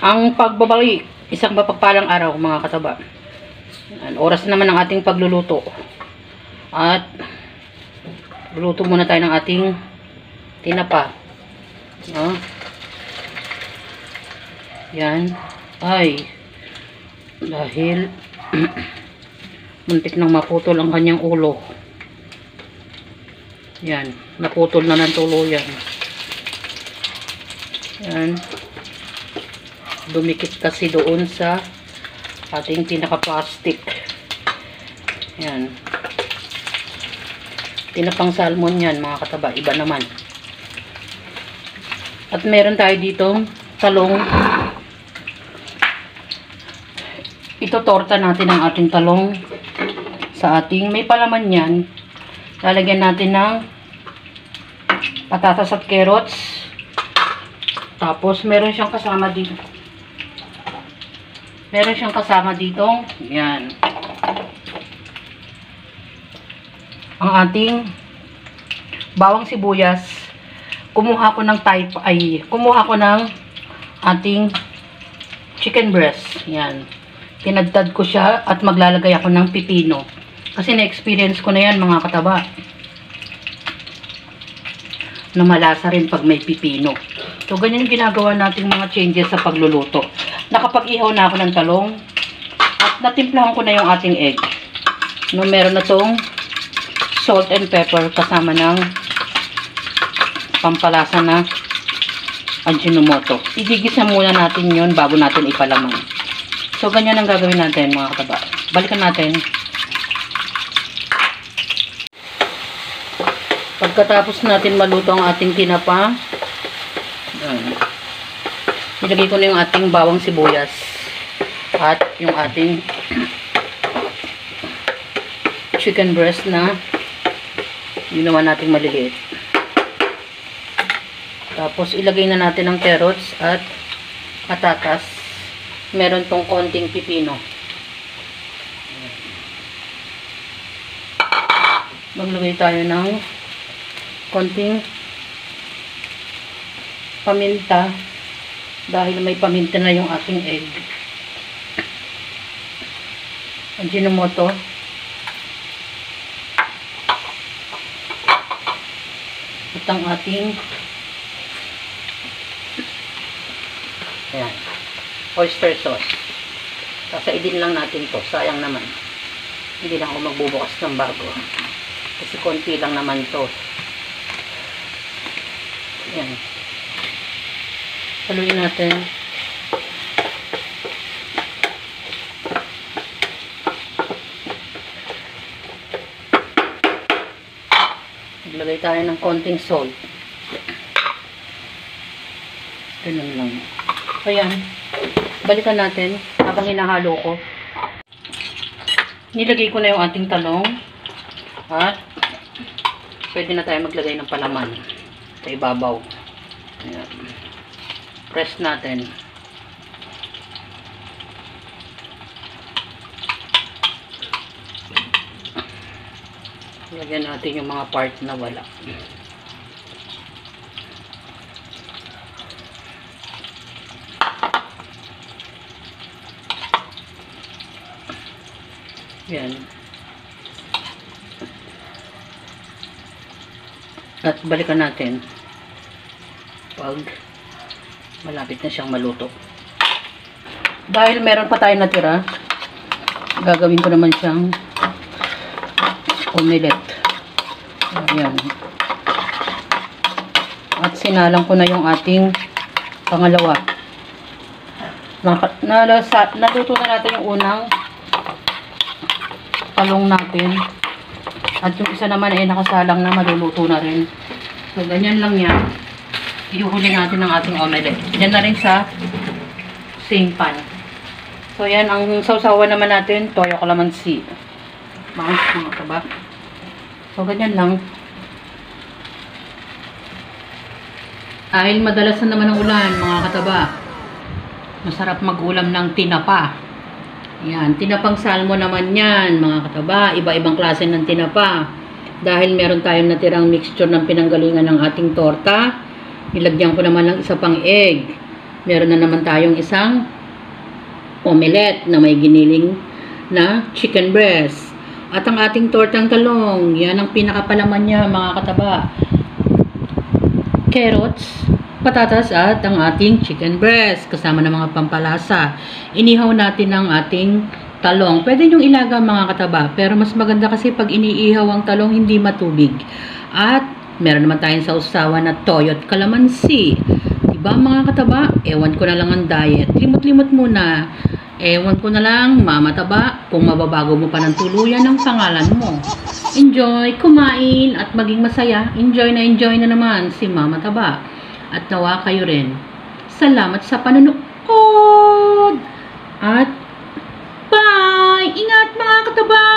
Ang pagbabalik, isang mapagpalang araw mga kataba. Oras naman ng ating pagluluto. At luluto muna tayo ng ating tinapa. No? Yan. Ay. Dahil muntik nang maputol ang kanyang ulo. Yan. Naputol na ng tuluyan. Yan. Dumikit kasi doon sa ating pinaka-plastic. Yan. Tinapang salmon yan mga kataba. Iba naman. At meron tayo ditong talong. Ito torta natin ang ating talong sa ating may palaman yan. Lalagyan natin ng patatas at carrots. Tapos meron siyang kasama dito. Meron siyang kasama dito. Yan. Ang ating bawang sibuyas. Kumuha ko ng kumuha ko ng ating chicken breast. Yan. Tinadtad ko siya at maglalagay ako ng pipino. Kasi na-experience ko na yan mga kataba. Na malasa rin pag may pipino. So, ganyan yung ginagawa nating mga changes sa pagluluto. Nakapag-ihaw na ako ng talong. At natimplahan ko na yung ating egg. No, meron na tong salt and pepper kasama ng pampalasa na Ajinomoto. Igigisa muna natin yon bago natin ipalamang. So, ganyan ang gagawin natin mga kataba. Balikan natin. Pagkatapos natin maluto ang ating tinapa, nilagay ko na yung ating bawang sibuyas at yung ating chicken breast na ginawa nating maliliit. Tapos ilagay na natin ang carrots at patatas. Meron tong konting pipino. Maglagay tayo ng konting paminta dahil may paminta na yung ating egg. Ajinomoto. At ang ating oyster sauce. Sasaidin lang natin to. Sayang naman. Hindi lang ako magbubukas ng bago. Kasi konti lang naman to. Yan. Haluin natin. Maglagay tayo ng konting salt. Ganun lang. Ayan. Balikan natin habang hinahalo ko. Nilagay ko na yung ating talong. At pwede na tayo maglagay ng palaman sa ibabaw. Ayan. Press natin. Lagyan natin yung mga part na wala. Yan. At balikan natin pag malapit na siyang maluto. Dahil meron pa tayo natira, gagawin ko naman siyang omelette. Ayan. At sinalang ko na yung ating pangalawa. Naluto na natin yung unang talong natin. At yung isa naman ay nakasalang na maluluto na rin. So, ganyan lang yan. Iuhuli natin ang ating omelette. Yan na rin sa same pan. So, yan. Ang sausawan naman natin, toyo calamansi. Mga kaba. So, ganyan lang. Dahil madalas na naman ang ulan, mga kataba. Masarap mag-ulam ng tinapa. Yan, tinapang salmon naman yan, mga kataba. Iba-ibang klase ng tinapa. Dahil meron tayong natirang mixture ng pinanggalingan ng ating torta, nilagyan ko naman ng isa pang egg. Meron na naman tayong isang omelette na may giniling na chicken breast. At ang ating tortang talong, yan ang pinakapalaman niya mga kataba. Carrots, patatas at ang ating chicken breast kasama ng mga pampalasa. Inihaw natin ang ating talong. Pwede niyong ilaga mga kataba, pero mas maganda kasi pag iniihaw ang talong hindi matubig. At meron naman tayong sausawan na toyo at kalamansi. Diba mga kataba? Ewan ko na lang ang diet. Limot-limot muna. Ewan ko na lang, mama taba, kung mababago mo pa ng tuluyan ng pangalan mo. Enjoy, kumain, at maging masaya. Enjoy na naman si mama taba. At nawa kayo rin. Salamat sa panonood. At bye! Ingat mga kataba!